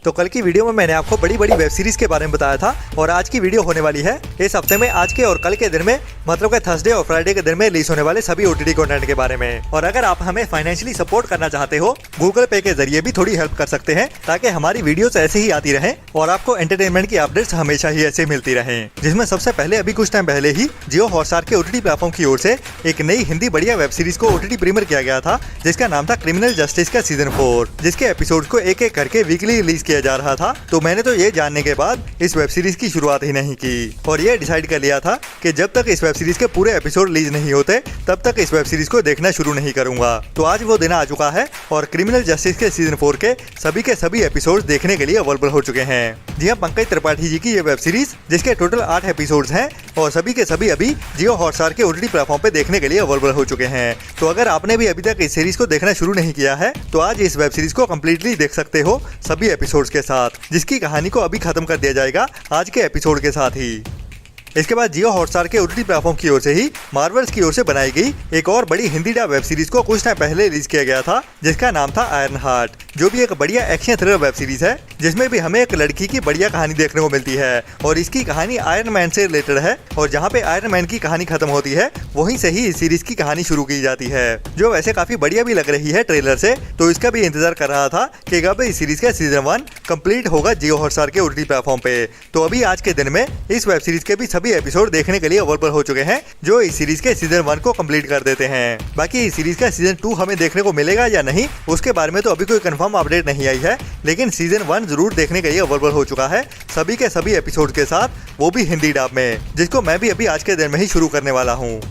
तो कल की वीडियो में मैंने आपको बड़ी बड़ी वेब सीरीज के बारे में बताया था और आज की वीडियो होने वाली है इस हफ्ते में आज के और कल के दिन में, मतलब कि थर्सडे और फ्राइडे के दिन में रिलीज होने वाले सभी ओटीटी कंटेंट के बारे में। और अगर आप हमें फाइनेंशियली सपोर्ट करना चाहते हो, गूगल पे के जरिए भी थोड़ी हेल्प कर सकते हैं ताकि हमारी वीडियोस ऐसे ही आती रहे और आपको एंटरटेनमेंट की अपडेट्स हमेशा ही ऐसे मिलती रहे। जिसमें सबसे पहले अभी कुछ टाइम पहले ही जियो हॉटस्टार के ओटीटी प्लेटफॉर्म की ओर से एक नई हिंदी बढ़िया वेब सीरीज को ओटीटी प्रीमियर किया गया था, जिसका नाम था क्रिमिनल जस्टिस का सीजन 4, जिसके एपिसोड को एक एक करके वीकली रिलीज किया जा रहा था। तो मैंने तो ये जानने के बाद इस वेब सीरीज की शुरुआत ही नहीं की और ये डिसाइड कर लिया था कि जब तक इस वेब सीरीज के पूरे एपिसोड रिलीज नहीं होते तब तक इस वेब सीरीज को देखना शुरू नहीं करूंगा। तो आज वो दिन आ चुका है और क्रिमिनल जस्टिस के सीजन 4 के सभी एपिसोड देखने के लिए अवेलेबल हो चुके हैं। जी हाँ, पंकज त्रिपाठी जी की ये वेब सीरीज जिसके टोटल 8 एपिसोड्स हैं और सभी के सभी अभी जियो हॉटस्टार के ओटीटी प्लेटफॉर्म पे देखने के लिए अवेलेबल हो चुके हैं। तो अगर आपने भी अभी तक इस सीरीज को देखना शुरू नहीं किया है तो आज इस वेब सीरीज को कंप्लीटली देख सकते हो सभी एपिसोड्स के साथ, जिसकी कहानी को अभी खत्म कर दिया जाएगा आज के एपिसोड के साथ ही। इसके बाद जियो हॉटस्टार के ओटीटी प्लेटफॉर्म की ओर से ही मार्वल्स की ओर से बनाई गई एक और बड़ी हिंदी डब वेब सीरीज को कुछ टाइम पहले रिलीज किया गया था, जिसका नाम था आयरन हार्ट, जो भी एक बढ़िया एक्शन थ्रिलर वेब सीरीज है जिसमें भी हमें एक लड़की की बढ़िया कहानी देखने को मिलती है और इसकी कहानी आयरन मैन से रिलेटेड है और जहाँ पे आयरन मैन की कहानी खत्म होती है वहीं से ही इस सीरीज की कहानी शुरू की जाती है, जो वैसे काफी बढ़िया भी लग रही है ट्रेलर से। तो इसका भी इंतजार कर रहा था कि कब इस सीरीज का सीजन 1 कंप्लीट होगा जियो हॉटस्टार के ओटीटी प्लेटफॉर्म पे। तो अभी आज के दिन में इस वेब सीरीज के भी सभी एपिसोड देखने के लिए अवेलेबल हो चुके हैं, जो इस सीरीज के सीजन 1 को कंप्लीट कर देते हैं। बाकी इस सीरीज का सीजन 2 हमें देखने को मिलेगा या नहीं उसके बारे में तो अभी कोई कंफर्म अपडेट नहीं आई है, लेकिन सीजन 1 जरूर देखने के लिए अवेलेबल हो चुका है सभी के सभी एपिसोड के साथ, वो भी हिंदी डब में, जिसको मैं भी अभी आज के दिन में ही शुरू करने वाला हूँ।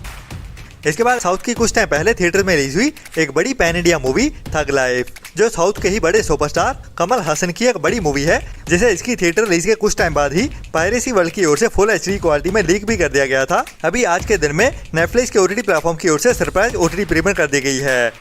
इसके बाद साउथ की कुछ टाइम पहले थिएटर में रिलीज हुई एक बड़ी पैन इंडिया मूवी थग लाइफ, जो साउथ के ही बड़े सुपरस्टार कमल हसन की एक बड़ी मूवी है, जिसे इसकी थिएटर रिलीज के कुछ टाइम बाद ही पायरेसी वर्ल्ड की ओर से फुल एचडी क्वालिटी में लीक भी कर दिया गया था। अभी आज के दिन में नेटफ्लिक्स के ओटीटी प्लेटफॉर्म की ओर से सरप्राइज ओटीटी प्रीमियर कर दी गई है।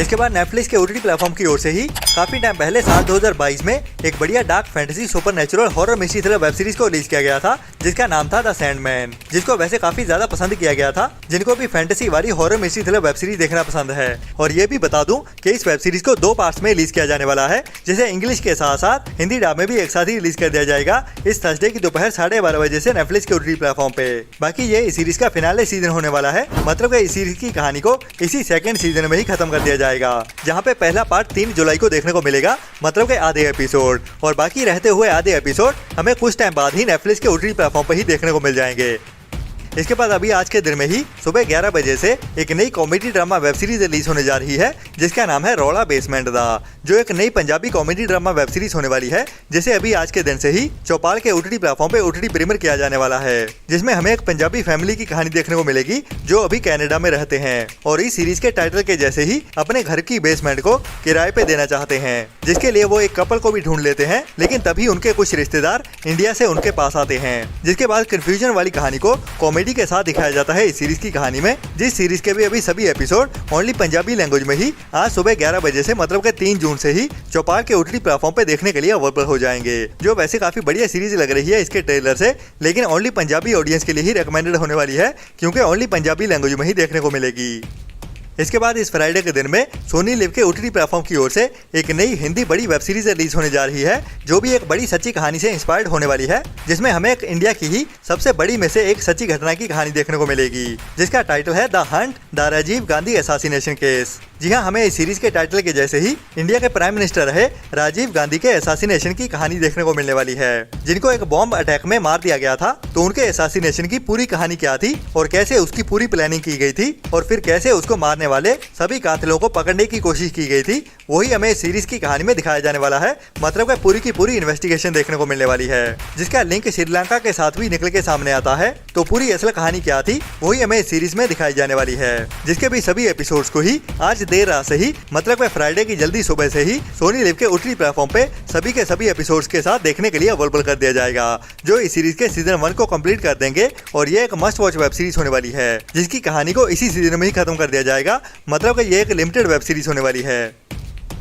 इसके बाद नेटफ्लिक्स के ओटीटी प्लेटफॉर्म की ओर से ही काफी टाइम पहले साल 2022 में एक बढ़िया dark fantasy supernatural horror mystery thriller web series को रिलीज किया गया था, जिसका नाम था द सैंडमैन, जिसको वैसे काफी ज्यादा पसंद किया गया था जिनको भी फैंटेसी वाली horror mystery thriller web series देखना पसंद है। और ये भी बता दूं कि इस वेब सीरीज को 2 पार्ट्स में रिलीज किया जाने वाला है, जिसे इंग्लिश के साथ साथ हिंदी डब में भी एक साथ ही रिलीज कर दिया जाएगा इस थर्सडे की दोपहर 12:30 बजे से नेटफ्लिक्स के ओटीटी प्लेटफॉर्म पे। बाकी ये इस सीरीज का फिनाले सीजन होने वाला है, मतलब कि इस सीरीज की कहानी को इसी सेकंड सीजन में ही खत्म कर दिया जाएगा, जहाँ पे पहला पार्ट 3 जुलाई को देखने को मिलेगा, मतलब कि आधे एपिसोड, और बाकी रहते हुए आधे एपिसोड हमें कुछ टाइम बाद ही नेटफ्लिक्स के ओटीटी प्लेटफॉर्म पर ही देखने को मिल जाएंगे। इसके बाद अभी आज के दिन में ही सुबह 11 बजे से एक नई comedy drama web series release होने जा रही है, जिसका नाम है रौला बेसमेंट दा, जो एक नई Punjabi comedy drama web series होने वाली है, जिसे अभी आज के दिन से ही चौपाल के ओटीटी प्लेटफॉर्म पे ओटीटी प्रीमियर किया जाने वाला है, जिसमें हमें एक पंजाबी फैमिली की कहानी देखने को मिलेगी जो अभी कनाडा में रहते हैं और इस सीरीज के टाइटल के जैसे ही अपने घर की बेसमेंट को किराए पे देना चाहते हैं, जिसके लिए वो एक कपल को भी ढूंढ लेते हैं, लेकिन तभी उनके कुछ रिश्तेदार इंडिया से उनके पास आते हैं, जिसके बाद कंफ्यूजन वाली कहानी को कॉमेडी के साथ दिखाया जाता है इस सीरीज की कहानी में, जिस सीरीज के भी अभी सभी एपिसोड ओनली पंजाबी लैंग्वेज में ही आज सुबह 11 बजे से, मतलब कि 3 जून से ही चौपाल के ओटीटी प्लेटफॉर्म पे देखने के लिए अवेलेबल हो जाएंगे, जो वैसे काफी बढ़िया सीरीज लग रही है इसके ट्रेलर से, लेकिन ओनली पंजाबी ऑडियंस के लिए ही रिकमेंडेड होने वाली है, क्योंकि ओनली पंजाबी लैंग्वेज में ही देखने को मिलेगी। इसके बाद इस फ्राइडे के दिन में सोनी लिव के ओटीटी प्लेटफॉर्म की ओर से एक नई हिंदी बड़ी वेब सीरीज रिलीज होने जा रही है, जो भी एक बड़ी सच्ची कहानी से इंस्पायर्ड होने वाली है, जिसमें हमें एक इंडिया की ही सबसे बड़ी में से एक सच्ची घटना की कहानी देखने को मिलेगी, जिसका टाइटल है the hunt the Rajiv Gandhi assassination case. जी हाँ, हमें इस सीरीज के टाइटल के जैसे ही इंडिया के प्राइम मिनिस्टर रहे राजीव गांधी के असैसिनेशन की कहानी देखने को मिलने वाली है, जिनको एक बॉम्ब अटैक में मार दिया गया था। तो उनके असैसिनेशन की पूरी कहानी क्या थी और कैसे उसकी पूरी प्लानिंग की गई थी और फिर कैसे उसको मारने वाले सभी कातिलों को पकड़ने की कोशिश की गई थी, वही हमें इस सीरीज की कहानी में दिखाया जाने वाला है, मतलब कि पूरी की पूरी इन्वेस्टिगेशन देखने को मिलने वाली है, जिसका लिंक श्रीलंका के साथ भी निकल के सामने आता है। तो पूरी असल कहानी क्या थी वही हमें इस सीरीज में दिखाई जाने वाली है, जिसके भी सभी एपिसोड्स को ही आज देर रात से ही, मतलब कि फ्राइडे की जल्दी सुबह से ही सोनी लिव के ओटीटी प्लेटफॉर्म पे सभी के सभी एपिसोड्स के साथ देखने के लिए अवेलेबल कर दिया जाएगा, जो इस सीरीज के सीजन 1 को कंप्लीट कर देंगे। और ये एक मस्ट वॉच वेब सीरीज होने वाली है, जिसकी कहानी को इसी सीजन में ही खत्म कर दिया जाएगा, मतलब कि ये एक लिमिटेड वेब सीरीज होने वाली है।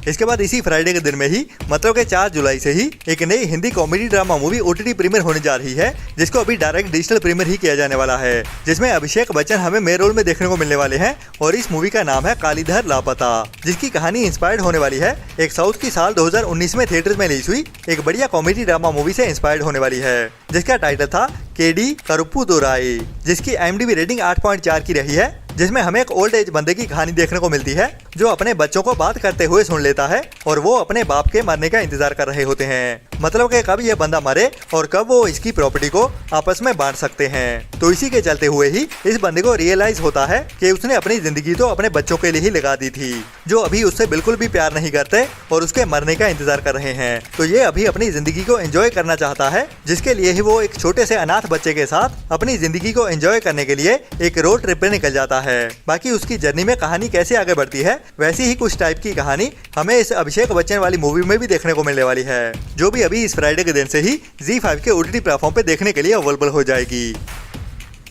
इसके बाद इसी फ्राइडे के दिन में ही मतलब के 4 जुलाई से ही एक नई Hindi comedy drama movie OTT premiere होने जा रही है, जिसको अभी डायरेक्ट डिजिटल प्रीमियर ही किया जाने वाला है, जिसमें अभिषेक बच्चन हमें मेन रोल में देखने को मिलने वाले हैं। और इस मूवी का नाम है कालीधर लापता, जिसकी कहानी इंस्पायर्ड होने वाली है एक साउथ की साल 2019 में थिएटर्स में रिलीज हुई एक बढ़िया कॉमेडी ड्रामा मूवी से इंस्पायर्ड होने वाली है, जिसका टाइटल था केडी करुप्पू दोराई, जिसकी IMDb रेटिंग 8.4 की रही है, जिसमें हमें एक ओल्ड एज बंदे की कहानी देखने को मिलती है जो अपने बच्चों को बात करते हुए सुन लेता है और वो अपने बाप के मरने का इंतजार कर रहे होते हैं, मतलब कि कब ये बंदा मरे और कब वो इसकी प्रॉपर्टी को आपस में बांट सकते हैं। तो इसी के चलते हुए ही इस बंदे को रियलाइज होता है कि उसने अपनी जिंदगी तो अपने बच्चों के लिए ही लगा दी थी, जो अभी उससे बिल्कुल भी प्यार नहीं करते और उसके मरने का इंतजार कर रहे हैं। तो ये अभी अपनी जिंदगी को एंजॉय करना चाहता है, जिसके लिए ही वो एक छोटे से अनाथ बच्चे के साथ अपनी जिंदगी को एंजॉय करने के लिए एक रोड ट्रिप पे निकल जाता है। बाकी उसकी जर्नी में कहानी कैसे आगे बढ़ती है, वैसी ही कुछ टाइप की कहानी हमें इस अभिषेक बच्चन वाली मूवी में भी देखने को मिलने वाली है, जो भी अभी इस फ्राइडे के दिन से ही ZEE5 के OTT प्लेटफॉर्म पे देखने के लिए अवेलेबल हो जाएगी।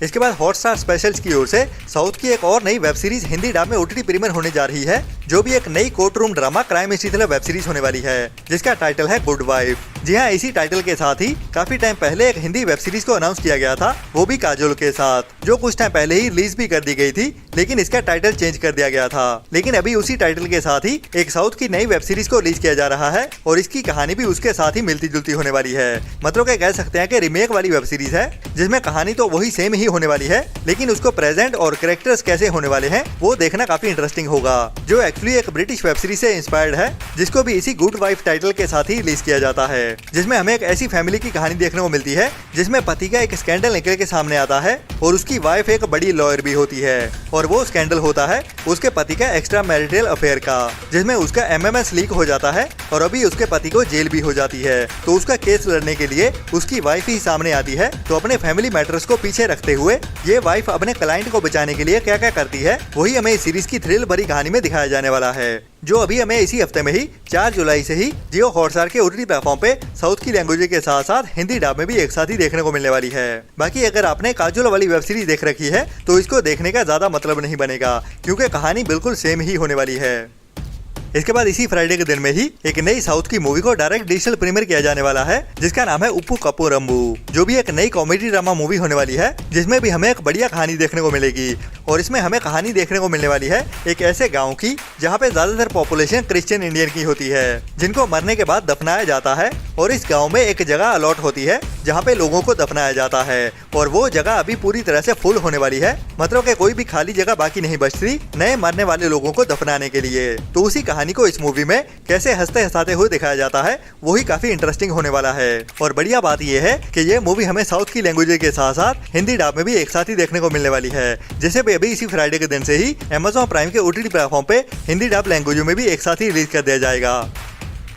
इसके बाद हॉटस्टार स्पेशल्स की ओर से साउथ की एक और नई वेब सीरीज हिंदी डब में OTT प्रीमियर होने जा रही है, जो भी एक नई court room drama crime history thriller web series होने वाली है, जिसका टाइटल है गुड वाइफ। जी हाँ, इसी टाइटल के साथ ही काफी टाइम पहले एक हिंदी वेब सीरीज को अनाउंस किया गया था, वो भी काजोल के साथ, जो कुछ टाइम पहले ही रिलीज भी कर दी गई थी, लेकिन इसका टाइटल चेंज कर दिया गया था। लेकिन अभी उसी टाइटल के साथ ही एक साउथ की नई वेब सीरीज को रिलीज किया जा रहा है और इसकी कहानी भी उसके साथ ही मिलती जुलती होने वाली है, मतलब कि कह सकते हैं कि रीमेक वाली वेब सीरीज है, जिसमें कहानी तो वही सेम ही होने वाली है, लेकिन उसको प्रेजेंट और कैरेक्टर्स कैसे होने वाले हैं वो देखना काफी इंटरेस्टिंग होगा, जो एक्चुअली एक ब्रिटिश वेब सीरीज से इंस्पायर्ड है, जिसको भी इसी गुड वाइफ टाइटल के साथ ही रिलीज किया जाता है, जिसमें हमें एक ऐसी फैमिली की कहानी देखने को मिलती है जिसमें पति का एक स्कैंडल निकल के सामने आता है और उसकी वाइफ एक बड़ी लॉयर भी होती है, और वो स्कैंडल होता है उसके पति का एक्स्ट्रा मैरिटल अफेयर का, जिसमें उसका MMS लीक हो जाता है और अभी उसके पति को जेल भी हो जाती है। तो उसका केस लड़ने के लिए उसकी वाइफ ही सामने आती है। तो अपने फैमिली मैटर्स को पीछे रखते हुए ये वाइफ अपने क्लाइंट को बचाने के लिए क्या क्या करती है, वही हमें इस सीरीज की थ्रिल भरी कहानी में दिखाया जाने वाला है, जो अभी हमें इसी हफ्ते में ही 4 जुलाई से ही जियो हॉटस्टार के OTT प्लेटफॉर्म पे साउथ की लैंग्वेज के साथ साथ हिंदी डब में भी एक साथ ही देखने को मिलने वाली है। बाकी अगर आपने काजोल वाली वेब सीरीज देख रखी है तो इसको देखने का ज्यादा मतलब नहीं बनेगा, क्योंकि कहानी बिल्कुल सेम ही होने वाली है। इसके बाद इसी फ्राइडे के दिन में ही एक नई साउथ की मूवी को डायरेक्ट डिजिटल प्रीमियर किया जाने वाला है, जिसका नाम है उप्पू कप्पू रंबू, जो भी एक नई कॉमेडी ड्रामा मूवी होने वाली है, जिसमें भी हमें एक बढ़िया कहानी देखने को मिलेगी। और इसमें हमें कहानी देखने को मिलने वाली है एक ऐसे गांव की जहां पे ज्यादातर पॉपुलेशन क्रिश्चियन इंडियन की होती है, जिनको मरने के बाद दफनाया जाता है, और इस गाँव में एक जगह अलॉट होती है जहाँ पे लोगों को दफनाया जाता है, और वो जगह अभी पूरी तरह से फुल होने वाली है, मतलब कि कोई भी खाली जगह बाकी नहीं बचती नए मरने वाले लोगों को दफनाने के लिए। तो उसी कहानी को इस मूवी में कैसे हंसते हंसाते हुए दिखाया जाता है, वही काफी इंटरेस्टिंग होने वाला है। और बढ़िया बात यह है कि ये मूवी हमें साउथ की लैंग्वेज के साथ साथ हिंदी डब में भी एक साथ ही देखने को मिलने वाली है, जिसे भी अभी इसी फ्राइडे के दिन से ही Amazon प्राइम के OTT प्लेटफॉर्म पे हिंदी डब लैंग्वेज में भी एक साथ ही रिलीज कर दिया जाएगा।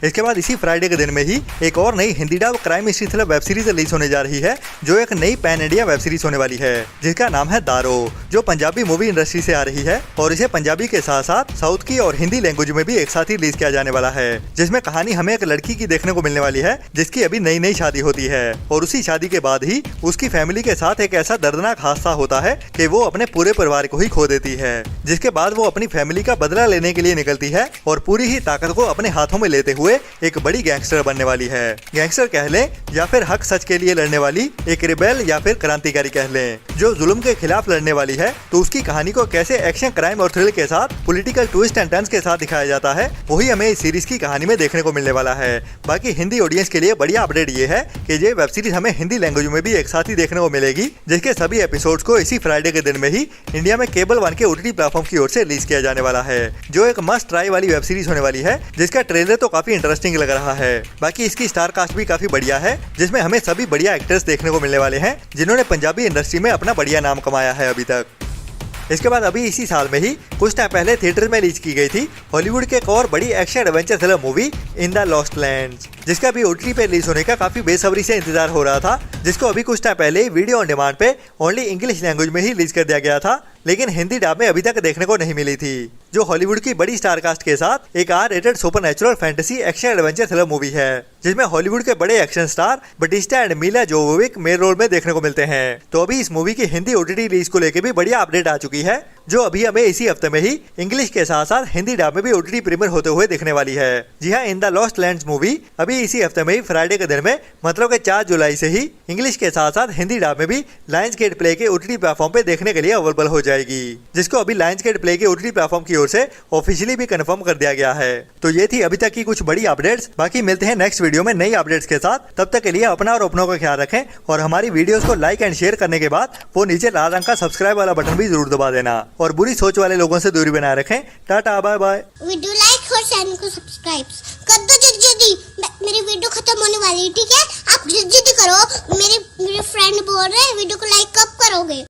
इसके बाद इसी फ्राइडे के दिन में ही एक और नई Hindi dub crime history thriller web series release होने जा रही है, जो एक नई पैन इंडिया वेब सीरीज होने वाली है, जिसका नाम है दारो, जो पंजाबी मूवी इंडस्ट्री से आ रही है, और इसे पंजाबी के साथ साथ साउथ की और हिंदी लैंग्वेज में भी एक साथ ही रिलीज किया जाने वाला है, जिसमें कहानी हमें एक लड़की की देखने को मिलने वाली है, जिसकी अभी नई नई शादी होती है, और उसी शादी के बाद ही उसकी फैमिली के साथ एक ऐसा दर्दनाक हादसा होता है कि वो अपने पूरे परिवार को ही खो देती है, जिसके बाद वो अपनी फैमिली का बदला लेने के लिए निकलती है और पूरी ही ताकत को अपने हाथों में लेते हुए एक बड़ी गैंगस्टर बनने वाली है। गैंगस्टर कह लें या फिर हक सच के लिए लड़ने वाली एक रिबेल या फिर क्रांतिकारी कह लें, जो जुल्म के खिलाफ लड़ने वाली है। तो उसकी कहानी को कैसे एक्शन, क्राइम और थ्रिल के साथ पॉलिटिकल ट्विस्ट एंड टर्न्स के साथ दिखाया जाता है, वही हमें इस सीरीज की कहानी में देखने को मिलने वाला है। बाकी हिंदी ऑडियंस के लिए बढ़िया अपडेट ये है कि ये वेब सीरीज हमें हिंदी लैंग्वेज में भी एक साथ ही देखने को मिलेगी, जिसके सभी एपिसोड्स को इसी फ्राइडे के दिन में ही इंडिया में केबल 1 के OTT प्लेटफॉर्म की ओर से रिलीज किया जाने वाला है, जो एक मस्ट ट्राई वाली वेब सीरीज होने वाली है, जिसका ट्रेलर तो काफी इंटरेस्टिंग लग रहा है। बाकी इसकी स्टार कास्ट भी काफी बढ़िया है, जिसमें हमें सभी बढ़िया एक्टर्स देखने को मिलने वाले हैं, जिन्होंने पंजाबी इंडस्ट्री में अपना बढ़िया नाम कमाया है अभी तक। इसके बाद अभी इसी साल में ही कुछ टाइम पहले थिएटर में रिलीज की गई थी हॉलीवुड की एक और बड़ी action adventure thriller movie in the lost lands, जिसका भी OTT पे रिलीज होने का काफी बेसब्री से इंतजार हो रहा था, जिसको अभी कुछ टाइम पहले वीडियो ऑन डिमांड पे ओनली इंग्लिश लैंग्वेज में ही रिलीज कर दिया गया था, लेकिन हिंदी डब में अभी तक देखने को नहीं मिली थी। जो हॉलीवुड की बड़ी स्टार कास्ट के साथ एक R rated supernatural fantasy action adventure thriller movie है, जिसमें हॉलीवुड के बड़े एक्शन स्टार बटिस्टा एंड मिला जोवोविक मेन रोल में देखने को मिलते हैं। तो अभी इस मूवी की हिंदी ओटीटी रिलीज को लेकर भी बढ़िया अपडेट आ चुकी है, जो अभी हमें इसी हफ्ते में ही इंग्लिश के साथ साथ हिंदी डब में भी ओटीटी प्रीमियर होते हुए दिखने वाली है। जी हाँ, in the lost lands movie अभी इसी हफ्ते में ही फ्राइडे के दिन में मतलब के 4 जुलाई से ही इंग्लिश के साथ साथ हिंदी डब में भी लायंस गेट प्ले के ओटीटी प्लेटफॉर्म पे देखने के लिए अवेलेबल हो जाएगी, जिसको अभी लायंस गेट प्ले के ओटीटी प्लेटफॉर्म की ओर से ऑफिशियली भी कंफर्म कर दिया गया है। तो ये थी अभी तक की कुछ बड़ी अपडेट्स। बाकी मिलते हैं नेक्स्ट वीडियो में नई अपडेट्स के साथ। तब तक के लिए अपना और अपनों का ख्याल रखें और हमारी वीडियोस को लाइक एंड शेयर करने के बाद वो नीचे लाल रंग का सब्सक्राइब वाला बटन भी जरूर दबा देना और बुरी सोच वाले लोगों से दूरी बनाए रखें। Tata, bye bye. Video like और चैनल को सब्सक्राइब कर दो जल्दी। मेरी वीडियो खत्म होने वाली है, ठीक है? आप जल्दी करो। मेरे फ्रेंड बोल रहे हैं वीडियो को लाइक कब करोगे?